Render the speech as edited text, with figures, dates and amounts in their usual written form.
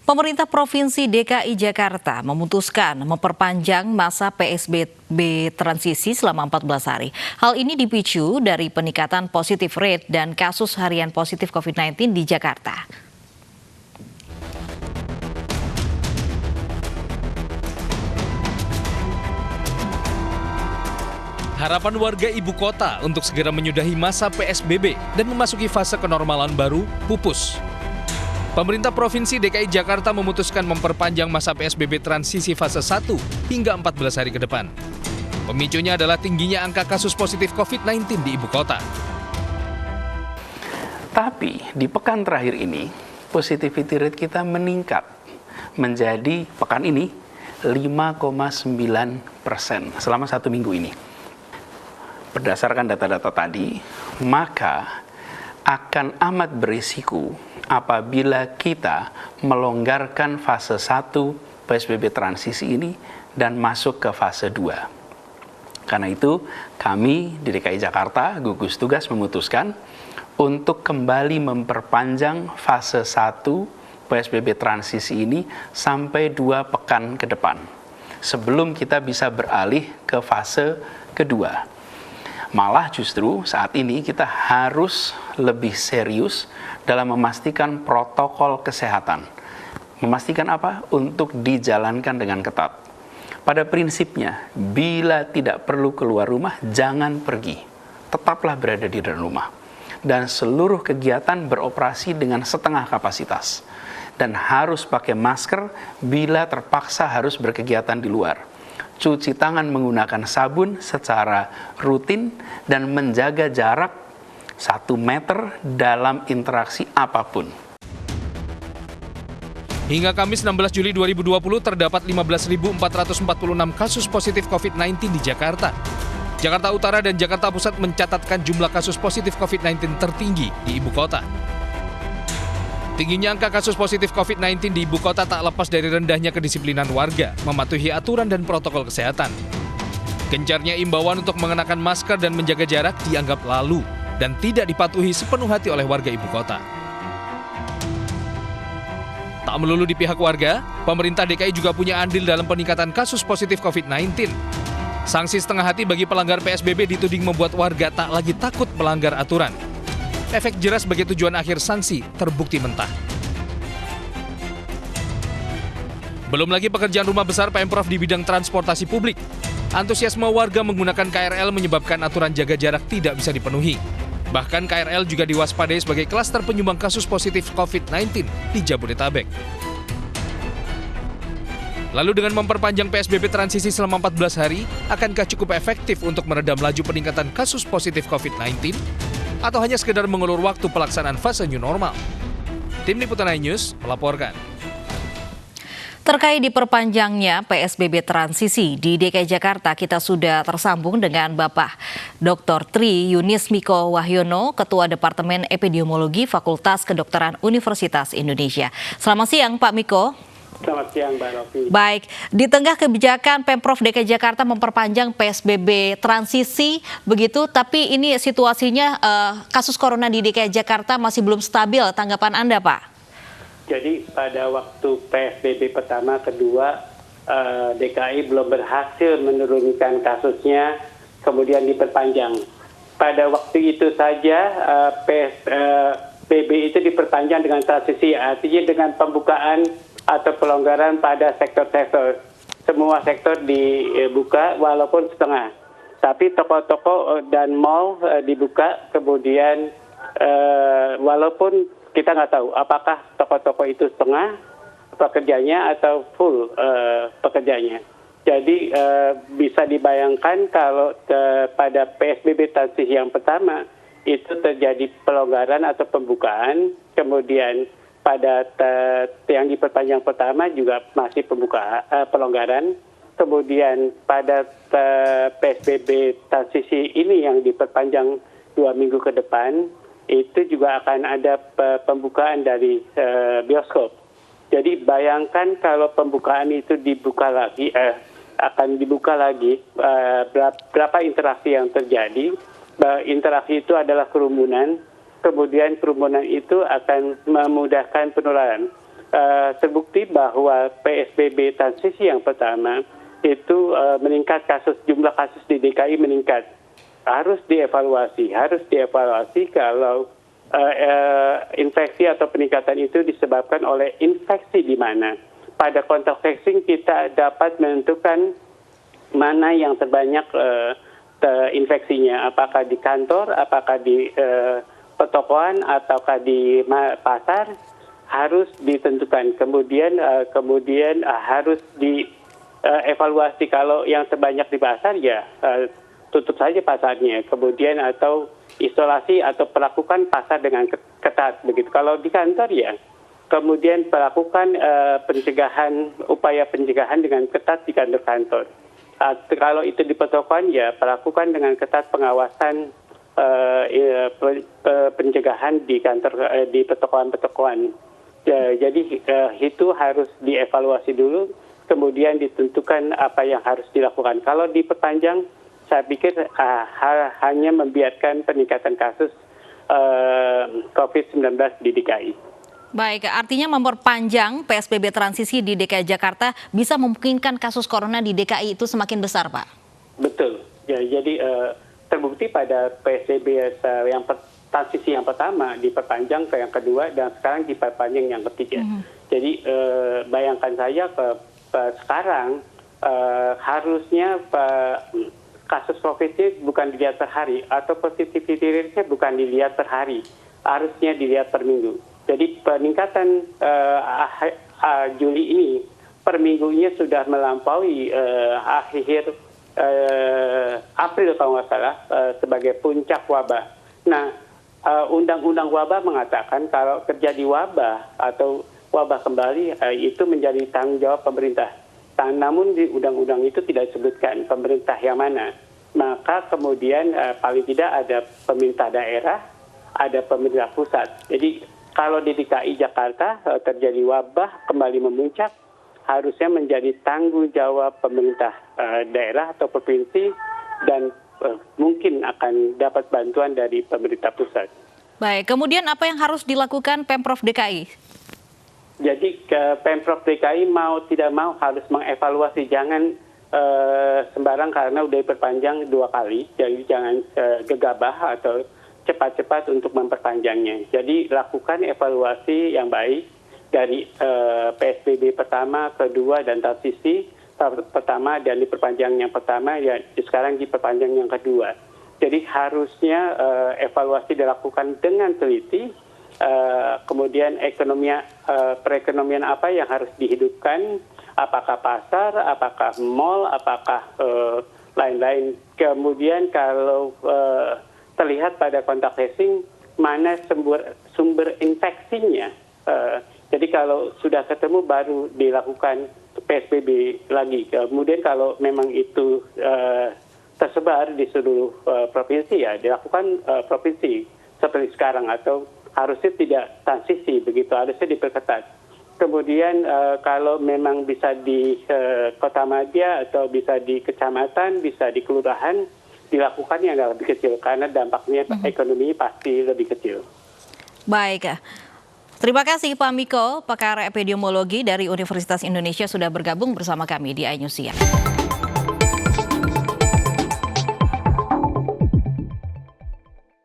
Pemerintah Provinsi DKI Jakarta memutuskan memperpanjang masa PSBB transisi selama 14 hari. Hal ini dipicu dari peningkatan positif rate dan kasus harian positif COVID-19 di Jakarta. Harapan warga ibu kota untuk segera menyudahi masa PSBB dan memasuki fase kenormalan baru pupus. Pemerintah Provinsi DKI Jakarta memutuskan memperpanjang masa PSBB transisi fase 1 hingga 14 hari ke depan. Pemicunya adalah tingginya angka kasus positif COVID-19 di ibu kota. Tapi di pekan terakhir ini, positivity rate kita meningkat menjadi pekan ini 5,9% selama 1 minggu ini. Berdasarkan data-data tadi, maka akan amat berisiko apabila kita melonggarkan fase 1 PSBB transisi ini dan masuk ke fase 2. Karena itu, kami di DKI Jakarta, gugus tugas memutuskan untuk kembali memperpanjang fase 1 PSBB transisi ini sampai 2 pekan ke depan, sebelum kita bisa beralih ke fase kedua. Malah justru saat ini kita harus lebih serius dalam memastikan protokol kesehatan. Memastikan apa? Untuk dijalankan dengan ketat. Pada prinsipnya, bila tidak perlu keluar rumah, jangan pergi. Tetaplah berada di dalam rumah. Dan seluruh kegiatan beroperasi dengan setengah kapasitas. Dan harus pakai masker bila terpaksa harus berkegiatan di luar. Cuci tangan menggunakan sabun secara rutin dan menjaga jarak 1 meter dalam interaksi apapun. Hingga Kamis 16 Juli 2020 terdapat 15.446 kasus positif COVID-19 di Jakarta. Jakarta Utara dan Jakarta Pusat mencatatkan jumlah kasus positif COVID-19 tertinggi di ibu kota. Tingginya angka kasus positif COVID-19 di ibu kota tak lepas dari rendahnya kedisiplinan warga mematuhi aturan dan protokol kesehatan. Gencarnya imbauan untuk mengenakan masker dan menjaga jarak dianggap lalu dan tidak dipatuhi sepenuh hati oleh warga ibu kota. Tak melulu di pihak warga, pemerintah DKI juga punya andil dalam peningkatan kasus positif COVID-19. Sanksi setengah hati bagi pelanggar PSBB dituding membuat warga tak lagi takut melanggar aturan. Efek jera sebagai tujuan akhir sanksi terbukti mentah. Belum lagi pekerjaan rumah besar Pemprov di bidang transportasi publik. Antusiasme warga menggunakan KRL menyebabkan aturan jaga jarak tidak bisa dipenuhi. Bahkan KRL juga diwaspadai sebagai klaster penyumbang kasus positif COVID-19 di Jabodetabek. Lalu dengan memperpanjang PSBB transisi selama 14 hari, akankah cukup efektif untuk meredam laju peningkatan kasus positif COVID-19? Atau hanya sekedar mengulur waktu pelaksanaan fase new normal? Tim Liputan iNews melaporkan. Terkait diperpanjangnya PSBB transisi di DKI Jakarta, kita sudah tersambung dengan Bapak Dr. Tri Yunis Miko Wahyono, Ketua Departemen Epidemiologi Fakultas Kedokteran Universitas Indonesia. Selamat siang Pak Miko. Selamat siang, Mbak Rofi. Baik, di tengah kebijakan Pemprov DKI Jakarta memperpanjang PSBB transisi, begitu, tapi ini situasinya kasus corona di DKI Jakarta masih belum stabil. Tanggapan Anda, Pak? Jadi pada waktu PSBB pertama, kedua, DKI belum berhasil menurunkan kasusnya, kemudian diperpanjang. Pada waktu itu saja PSBB itu diperpanjang dengan transisi, artinya dengan pembukaan atau pelonggaran pada sektor-sektor. Semua sektor dibuka walaupun setengah. Tapi toko-toko dan mal dibuka, kemudian walaupun kita nggak tahu apakah toko-toko itu setengah pekerjanya atau full pekerjanya. Jadi bisa dibayangkan kalau pada PSBB transisi yang pertama itu terjadi pelonggaran atau pembukaan, kemudian pada yang diperpanjang pertama juga masih pelonggaran. Kemudian pada PSBB transisi ini yang diperpanjang 2 minggu ke depan, itu juga akan ada pembukaan dari bioskop. Jadi bayangkan kalau pembukaan itu dibuka lagi, akan dibuka lagi, berapa interaksi yang terjadi. Interaksi itu adalah kerumunan. Kemudian kerumunan itu akan memudahkan penularan. terbukti bahwa PSBB transisi yang pertama itu meningkat jumlah kasus di DKI meningkat. Harus dievaluasi kalau infeksi atau peningkatan itu disebabkan oleh infeksi di mana. Pada kontak tracing kita dapat menentukan mana yang terbanyak infeksinya, apakah di kantor, apakah di pertokoan, ataukah di pasar, harus ditentukan. Kemudian harus dievaluasi. Kalau yang terbanyak di pasar ya tutup saja pasarnya, kemudian atau isolasi atau perlakukan pasar dengan ketat begitu. Kalau di kantor ya kemudian melakukan upaya pencegahan dengan ketat di kantor-kantor. Kalau itu di pertokoan ya perlakukan dengan ketat pengawasan pencegahan di pertokoan-pertokoan. Jadi itu harus dievaluasi dulu, kemudian ditentukan apa yang harus dilakukan. Kalau diperpanjang, saya pikir hanya membiarkan peningkatan kasus COVID-19 di DKI. Baik, artinya memperpanjang PSBB transisi di DKI Jakarta bisa memungkinkan kasus corona di DKI itu semakin besar, Pak? Betul. Ya, jadi terbukti pada PSBB transisi yang pertama diperpanjang ke yang kedua dan sekarang diperpanjang yang ketiga. Jadi bayangkan saya sekarang harusnya kasus COVID-nya bukan dilihat per hari atau positivity rate-nya bukan dilihat per hari, harusnya dilihat per minggu. Jadi peningkatan Juli ini per minggunya sudah melampaui akhir April kalau nggak salah sebagai puncak wabah. Nah, undang-undang wabah mengatakan kalau terjadi wabah atau wabah kembali itu menjadi tanggung jawab pemerintah. Namun di undang-undang itu tidak disebutkan pemerintah yang mana. Maka kemudian paling tidak ada pemerintah daerah, ada pemerintah pusat. Jadi kalau di DKI Jakarta terjadi wabah kembali memuncak, harusnya menjadi tanggung jawab pemerintah daerah atau provinsi dan mungkin akan dapat bantuan dari pemerintah pusat. Baik, kemudian apa yang harus dilakukan Pemprov DKI? Jadi Pemprov DKI mau tidak mau harus mengevaluasi, jangan sembarang karena udah diperpanjang 2 kali, jadi jangan gegabah atau cepat-cepat untuk memperpanjangnya. Jadi lakukan evaluasi yang baik dari PSBB pertama, kedua, dan transisi pertama dan diperpanjang yang pertama, ya sekarang diperpanjang yang kedua. Jadi harusnya evaluasi dilakukan dengan teliti, kemudian perekonomian apa yang harus dihidupkan, apakah pasar, apakah mal, apakah lain-lain. Kemudian kalau terlihat pada kontak tracing mana sumber infeksinya. Jadi kalau sudah ketemu baru dilakukan PSBB lagi. Kemudian kalau memang itu tersebar di seluruh provinsi ya dilakukan provinsi seperti sekarang, atau harusnya tidak transisi begitu, harusnya diperketat. Kemudian kalau memang bisa di kota madya atau bisa di kecamatan, bisa di kelurahan, dilakukan yang lebih kecil karena dampaknya ekonomi pasti lebih kecil. Baik, terima kasih Pak Miko, pakar epidemiologi dari Universitas Indonesia sudah bergabung bersama kami di iNews Siang.